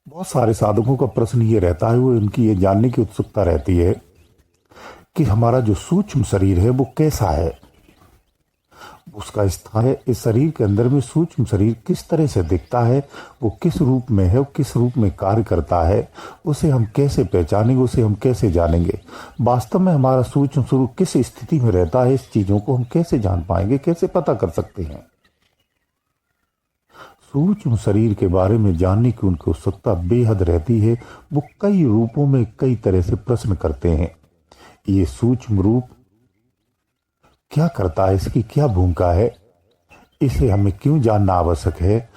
बहुत सारे साधकों का प्रश्न ये रहता है, वो इनकी ये जानने की उत्सुकता रहती है कि हमारा जो सूक्ष्म शरीर है वो कैसा है, उसका स्थान है इस शरीर के अंदर में। सूक्ष्म शरीर किस तरह से दिखता है, वो किस रूप में है, वो किस रूप में कार्य करता है, उसे हम कैसे पहचानेंगे, उसे हम कैसे जानेंगे। वास्तव में हमारा सूक्ष्म स्वरूप किस स्थिति में रहता है, इस चीजों को हम कैसे जान पाएंगे, कैसे पता कर सकते हैं। सूक्ष्म शरीर के बारे में जानने की उनकी उत्सुकता बेहद रहती है। वो कई रूपों में कई तरह से प्रश्न करते हैं। ये सूक्ष्म रूप क्या करता है, इसकी क्या भूमिका है, इसे हमें क्यों जानना आवश्यक है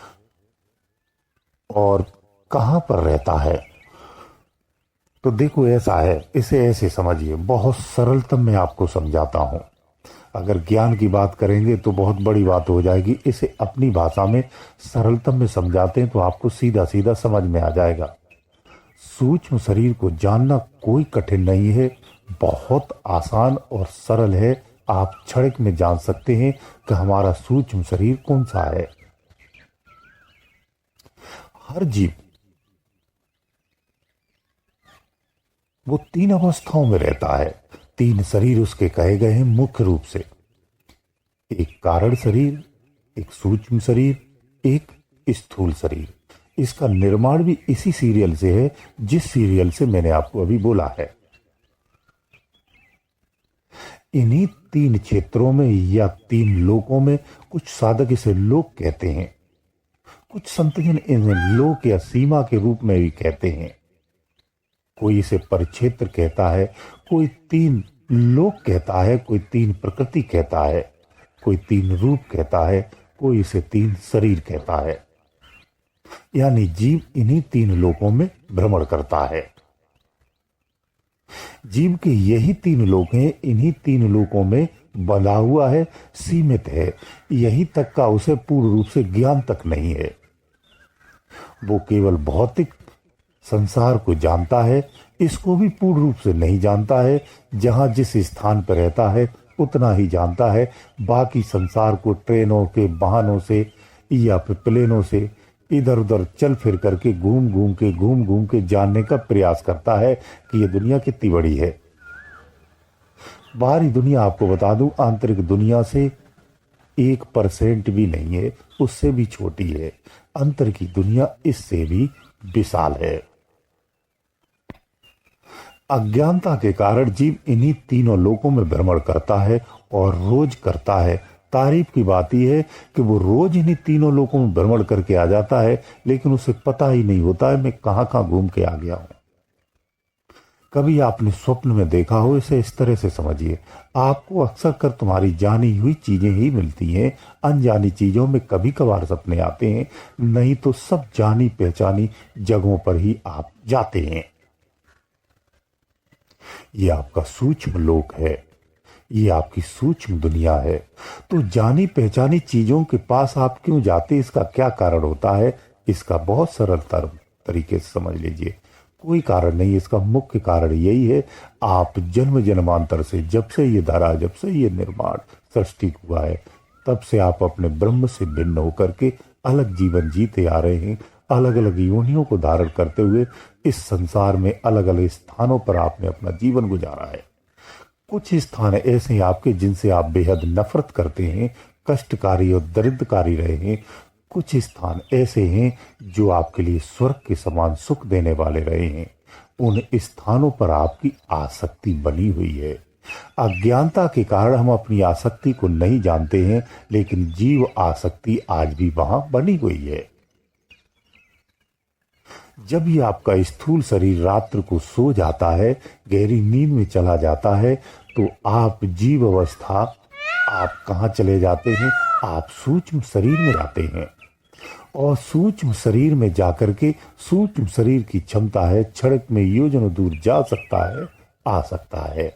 और कहां पर रहता है। तो देखो ऐसा है, इसे ऐसे समझिए, बहुत सरलतम मैं आपको समझाता हूं। अगर ज्ञान की बात करेंगे तो बहुत बड़ी बात हो जाएगी, इसे अपनी भाषा में सरलतम में समझाते हैं तो आपको सीधा सीधा समझ में आ जाएगा। सूक्ष्म शरीर को जानना कोई कठिन नहीं है, बहुत आसान और सरल है। आप क्षणिक में जान सकते हैं कि हमारा सूक्ष्म शरीर कौन सा है। हर जीव वो तीन अवस्थाओं में रहता है। तीन शरीर उसके कहे गए हैं मुख्य रूप से, एक कारण शरीर, एक सूक्ष्म शरीर, एक स्थूल शरीर। इसका निर्माण भी इसी सीरियल से है जिस सीरियल से मैंने आपको अभी बोला है। इन्हीं तीन क्षेत्रों में या तीन लोकों में, कुछ साधक इसे लोक कहते हैं, कुछ संतजन इन्हें लोक या सीमा के रूप में भी कहते हैं। कोई इसे परिक्षेत्र कहता है, कोई तीन लोक कहता है, कोई तीन प्रकृति कहता है, कोई तीन रूप कहता है, कोई इसे तीन शरीर कहता है। यानी जीव इन्हीं तीन लोकों में भ्रमण करता है। जीव के यही तीन लोक हैं, इन्हीं तीन लोकों में बंधा हुआ है, सीमित है। यही तक का उसे पूर्ण रूप से ज्ञान तक नहीं है। वो केवल भौतिक संसार को जानता है, इसको भी पूर्ण रूप से नहीं जानता है। जहां जिस स्थान पर रहता है उतना ही जानता है। बाकी संसार को ट्रेनों के वाहनों से या फिर प्लेनों से इधर उधर चल फिर करके घूम घूम के जानने का प्रयास करता है कि ये दुनिया कितनी बड़ी है। बाहरी दुनिया आपको बता दूं, आंतरिक दुनिया से 1% भी नहीं है, उससे भी छोटी है। अंतर की दुनिया इससे भी विशाल है। अज्ञानता के कारण जीव इन्हीं तीनों लोकों में भ्रमण करता है और रोज करता है। तारीफ की बात यह है कि वो रोज इन्हीं तीनों लोकों में भ्रमण करके आ जाता है, लेकिन उसे पता ही नहीं होता है मैं कहां कहां घूम के आ गया हूं। कभी आपने स्वप्न में देखा हो, इसे इस तरह से समझिए, आपको अक्सर कर तुम्हारी जानी हुई चीजें ही मिलती हैं। अनजानी चीजों में कभी कभार सपने आते हैं, नहीं तो सब जानी पहचानी जगहों पर ही आप जाते हैं। ये आपका सूक्ष्म लोक है, ये आपकी सूक्ष्म दुनिया है। तो जानी पहचानी चीजों के पास आप क्यों जाते, इसका क्या कारण होता है? इसका बहुत सरल तरीके से समझ लीजिए, कोई कारण नहीं। इसका मुख्य कारण यही है, आप जन्म जन्मांतर से, जब से ये धरा, जब से ये निर्माण सृष्टि हुआ है, तब से आप अपने ब्रह्म से भिन्न होकर के अलग जीवन जीते आ रहे हैं। अलग अलग योनियों को धारण करते हुए इस संसार में अलग अलग स्थानों पर आपने अपना जीवन गुजारा है। कुछ स्थान ऐसे हैं आपके जिनसे आप बेहद नफरत करते हैं, कष्टकारी और दरिद्रकारी रहे हैं। कुछ स्थान ऐसे हैं जो आपके लिए स्वर्ग के समान सुख देने वाले रहे हैं। उन स्थानों पर आपकी आसक्ति बनी हुई है। अज्ञानता के कारण हम अपनी आसक्ति को नहीं जानते हैं, लेकिन जीव आसक्ति आज भी वहां बनी हुई है। जब ये आपका स्थूल शरीर रात्र को सो जाता है, गहरी नींद में चला जाता है, तो आप जीव अवस्था, आप कहाँ चले जाते हैं? आप सूक्ष्म शरीर में जाते हैं। और सूक्ष्म शरीर में जाकर के, सूक्ष्म शरीर की क्षमता है क्षणिक में योजनों दूर जा सकता है, आ सकता है।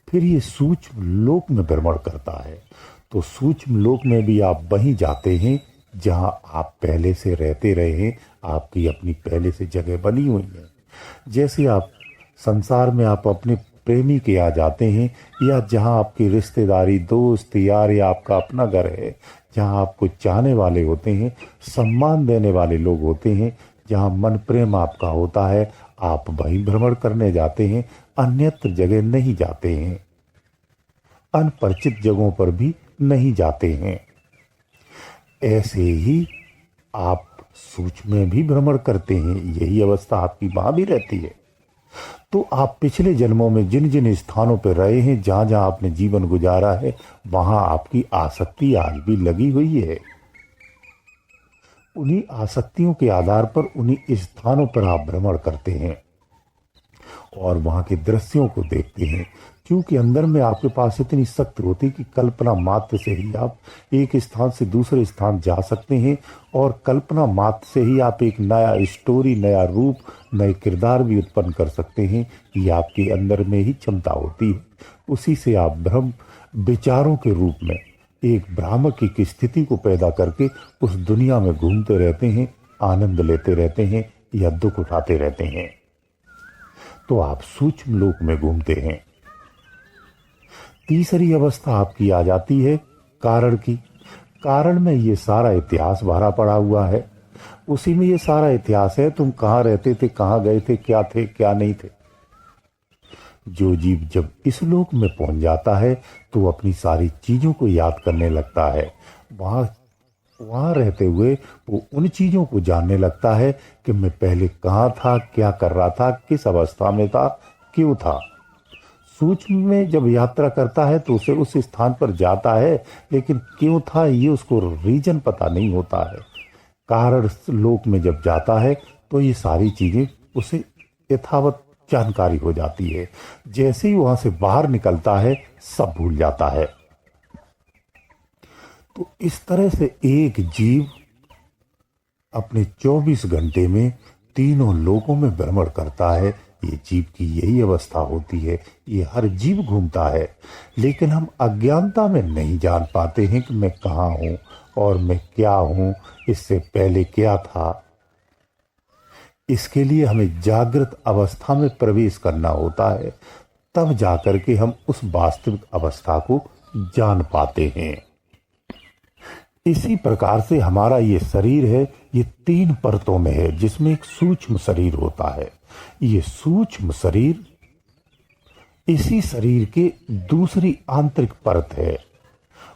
फिर ये सूक्ष्म लोक में भ्रमण करता है। तो सूक्ष्म लोक में भी आप वहीं जाते हैं जहां आप पहले से रहते रहे हैं। आपकी अपनी पहले से जगह बनी हुई है। जैसे आप संसार में आप अपने प्रेमी के यहाँ जाते हैं, या जहां आपकी रिश्तेदारी, दोस्त, यार, या आपका अपना घर है, जहां आपको चाहने वाले होते हैं, सम्मान देने वाले लोग होते हैं, जहाँ मन प्रेम आपका होता है आप वहीं भ्रमण करने जाते हैं, अन्यत्र जगह नहीं जाते हैं, अनपरिचित जगहों पर भी नहीं जाते हैं। ऐसे ही आप सूक्ष्म में भी भ्रमण करते हैं, यही अवस्था आपकी वहां भी रहती है। तो आप पिछले जन्मों में जिन जिन स्थानों पर रहे हैं, जहां जहां आपने जीवन गुजारा है, वहां आपकी आसक्ति आज भी लगी हुई है। उन्हीं आसक्तियों के आधार पर उन्हीं स्थानों पर आप भ्रमण करते हैं और वहां के दृश्यों को देखते हैं, क्योंकि अंदर में आपके पास इतनी शक्ति होती कि कल्पना मात्र से ही आप एक स्थान से दूसरे स्थान जा सकते हैं और कल्पना मात्र से ही आप एक नया स्टोरी, नया रूप, नए किरदार भी उत्पन्न कर सकते हैं। ये आपके अंदर में ही क्षमता होती है। उसी से आप भ्रम विचारों के रूप में एक भ्रामक की स्थिति को पैदा करके उस दुनिया में घूमते रहते हैं, आनंद लेते रहते हैं या दुख उठाते रहते हैं। तो आप सूक्ष्म लोक में घूमते हैं। तीसरी अवस्था आपकी आ जाती है कारण की। कारण में ये सारा इतिहास भरा पड़ा हुआ है, उसी में ये सारा इतिहास है। तुम कहाँ रहते थे, कहाँ गए थे, क्या थे क्या नहीं थे। जो जीव जब इस लोक में पहुंच जाता है तो अपनी सारी चीजों को याद करने लगता है। वहां रहते हुए वो उन चीजों को जानने लगता है कि मैं पहले कहाँ था, क्या कर रहा था, किस अवस्था में था, क्यों था। सूक्ष्म में जब यात्रा करता है तो उसे उस स्थान पर जाता है, लेकिन क्यों था ये उसको रीजन पता नहीं होता है। कारण लोक में जब जाता है तो ये सारी चीजें उसे यथावत जानकारी हो जाती है। जैसे ही वहां से बाहर निकलता है सब भूल जाता है। तो इस तरह से एक जीव अपने 24 घंटे में तीनों लोकों में भ्रमण करता है। ये जीव की यही अवस्था होती है। ये हर जीव घूमता है, लेकिन हम अज्ञानता में नहीं जान पाते हैं कि मैं कहाँ हूं और मैं क्या हूं, इससे पहले क्या था। इसके लिए हमें जागृत अवस्था में प्रवेश करना होता है, तब जाकर के हम उस वास्तविक अवस्था को जान पाते हैं। इसी प्रकार से हमारा ये शरीर है, ये 3 परतों में है, जिसमें एक सूक्ष्म शरीर होता है। ये सूक्ष्म शरीर इसी शरीर के दूसरी आंतरिक परत है।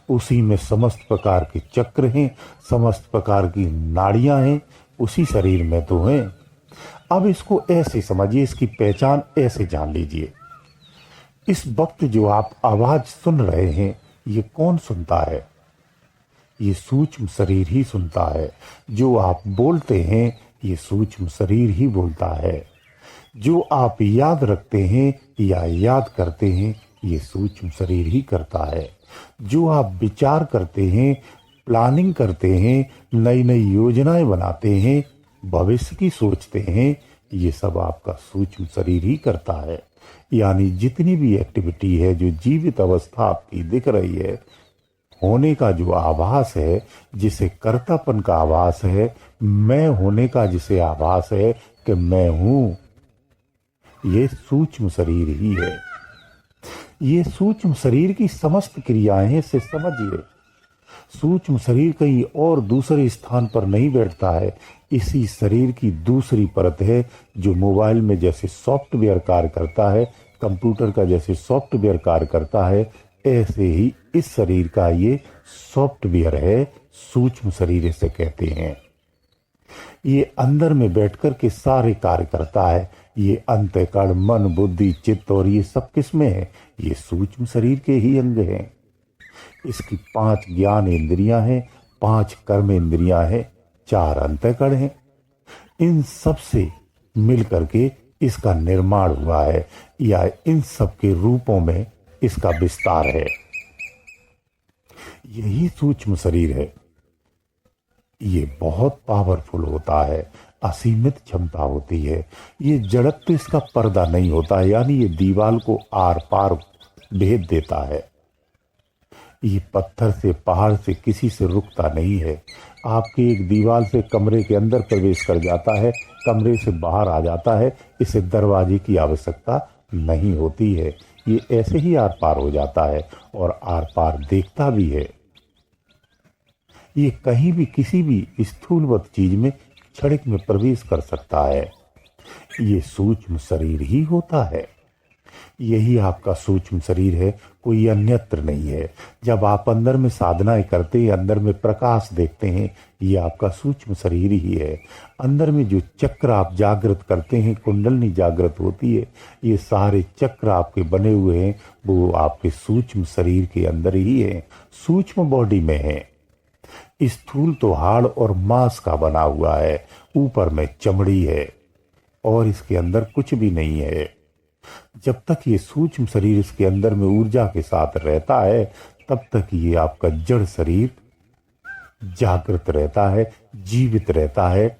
उसी में समस्त प्रकार के चक्र हैं, समस्त प्रकार की नाड़ियां हैं, उसी शरीर में तो हैं। अब इसको ऐसे समझिए, इसकी पहचान ऐसे जान लीजिए। इस वक्त जो आप आवाज सुन रहे हैं, ये कौन सुनता है? ये सूक्ष्म शरीर ही सुनता है। जो आप बोलते हैं ये सूक्ष्म शरीर ही बोलता है। जो आप याद रखते हैं या याद करते हैं ये सूक्ष्म शरीर ही करता है। जो आप विचार करते हैं, प्लानिंग करते हैं, नई नई योजनाएं बनाते हैं, भविष्य की सोचते हैं, ये सब आपका सूक्ष्म शरीर ही करता है। यानी जितनी भी एक्टिविटी है, जो जीवित अवस्था आपकी दिख रही है, होने का जो आभास है, जिसे कर्तापन का आभास है, मैं होने का जिसे आभास है कि मैं हूं, ये सूक्ष्म शरीर ही है। ये सूक्ष्म शरीर की समस्त क्रियाएं हैं, इसे समझिए। सूक्ष्म शरीर कहीं और दूसरे स्थान पर नहीं बैठता है। इसी शरीर की दूसरी परत है, जो मोबाइल में जैसे सॉफ्टवेयर कार्य करता है, कंप्यूटर का जैसे सॉफ्टवेयर कार्य करता है, ऐसे ही इस शरीर का ये सॉफ्टवेयर है, सूक्ष्म शरीर इसे कहते हैं। ये अंदर में बैठकर के सारे कार्य करता है। ये अंतःकरण, मन, बुद्धि, चित्त और ये सब किसमें है? ये सूक्ष्म शरीर के ही अंग हैं। इसकी 5 ज्ञान इंद्रियां हैं, 5 कर्म इंद्रियां हैं, 4 अंतःकरण हैं। इन सब से मिलकर के इसका निर्माण हुआ है, या इन सब के रूपों में इसका विस्तार है। यही सूक्ष्म शरीर है। ये बहुत पावरफुल होता है, असीमित क्षमता होती है। ये जड़त्व इसका पर्दा नहीं होता, यानी ये दीवार को आर पार भेद देता है। ये पत्थर से, पहाड़ से, किसी से रुकता नहीं है। आपके एक दीवार से कमरे के अंदर प्रवेश कर जाता है, कमरे से बाहर आ जाता है। इसे दरवाजे की आवश्यकता नहीं होती है। ये ऐसे ही आर पार हो जाता है और आर पार देखता भी है। ये कहीं भी किसी भी स्थूलवत चीज में क्षणिक में प्रवेश कर सकता है। ये सूक्ष्म शरीर ही होता है। यही आपका सूक्ष्म शरीर है, कोई अन्यत्र नहीं है। जब आप अंदर में साधनाएं करते हैं, अंदर में प्रकाश देखते हैं, ये आपका सूक्ष्म शरीर ही है। अंदर में जो चक्र आप जागृत करते हैं, कुंडलनी जागृत होती है, ये सारे चक्र आपके बने हुए हैं, वो आपके सूक्ष्म शरीर के अंदर ही है, सूक्ष्म बॉडी में है। स्थूल तो हाड़ और मांस का बना हुआ है, ऊपर में चमड़ी है और इसके अंदर कुछ भी नहीं है। जब तक ये सूक्ष्म शरीर इसके अंदर में ऊर्जा के साथ रहता है, तब तक ये आपका जड़ शरीर जागृत रहता है, जीवित रहता है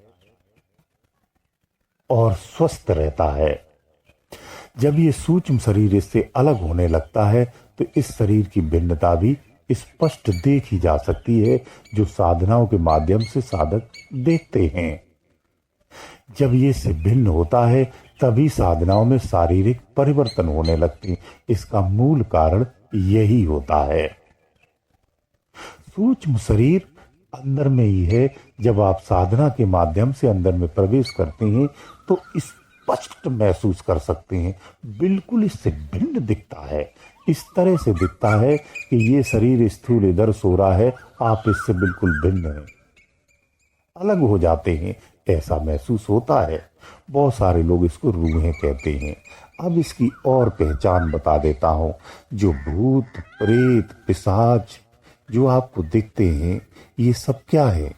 और स्वस्थ रहता है। जब ये सूक्ष्म शरीर इससे अलग होने लगता है, तो इस शरीर की भिन्नता भी स्पष्ट देखी जा सकती है, जो साधनाओं के माध्यम से साधक देखते हैं। जब ये से भिन्न होता है, तभी साधनाओं में शारीरिक परिवर्तन होने लगते हैं। इसका मूल कारण यही होता है। सूक्ष्म शरीर अंदर में ही है। जब आप साधना के माध्यम से अंदर में प्रवेश करते हैं, तो स्पष्ट महसूस कर सकते हैं, बिल्कुल इससे भिन्न दिखता है। इस तरह से दिखता है कि ये शरीर स्थूल इधर सो रहा है, आप इससे बिल्कुल भिन्न हैं, अलग हो जाते हैं, ऐसा महसूस होता है। बहुत सारे लोग इसको रूहें कहते हैं। अब इसकी और पहचान बता देता हूं। जो भूत प्रेत पिशाच जो आपको दिखते हैं, ये सब क्या है?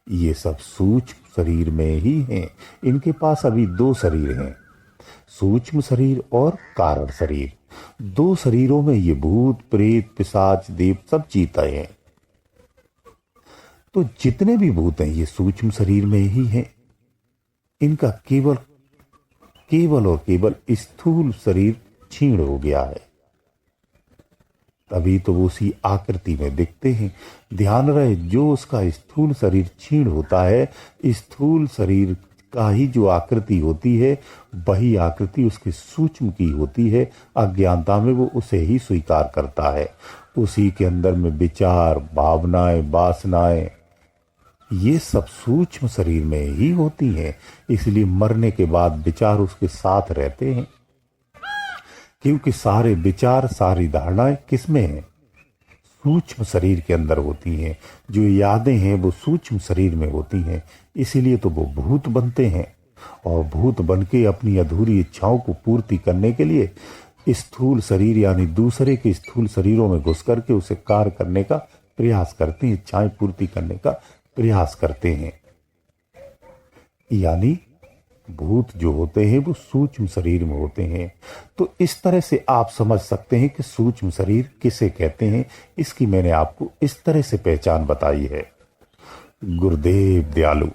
ये सब सूक्ष्म शरीर में ही हैं। इनके पास अभी दो शरीर हैं, सूक्ष्म शरीर और कारण शरीर। दो शरीरों में ये भूत प्रेत पिशाच देव सब जीते हैं। तो जितने भी भूत हैं, ये सूक्ष्म शरीर में ही हैं। इनका केवल और केवल स्थूल शरीर क्षीण हो गया है, तभी तो वो उसी आकृति में दिखते हैं। ध्यान रहे, जो उसका स्थूल शरीर क्षीण होता है, स्थूल शरीर का ही जो आकृति होती है, वही आकृति उसके सूक्ष्म की होती है। अज्ञानता में वो उसे ही स्वीकार करता है। उसी के अंदर में विचार, भावनाएं, वासनाएं, ये सब सूक्ष्म शरीर में ही होती हैं। इसलिए मरने के बाद विचार उसके साथ रहते हैं, क्योंकि सारे विचार, सारी धारणाएं किसमें हैं? सूक्ष्म शरीर के अंदर होती हैं। जो यादें हैं वो सूक्ष्म शरीर में होती हैं। इसीलिए तो वो भूत बनते हैं, और भूत बनके अपनी अधूरी इच्छाओं को पूर्ति करने के लिए स्थूल शरीर यानी दूसरे के स्थूल शरीरों में घुस करके उसे कार्य करने का प्रयास करते हैं, इच्छाएं पूर्ति करने का प्रयास करते हैं। यानी भूत जो होते हैं वो सूक्ष्म शरीर में होते हैं। तो इस तरह से आप समझ सकते हैं कि सूक्ष्म शरीर किसे कहते हैं। इसकी मैंने आपको इस तरह से पहचान बताई है। गुरुदेव दयालु।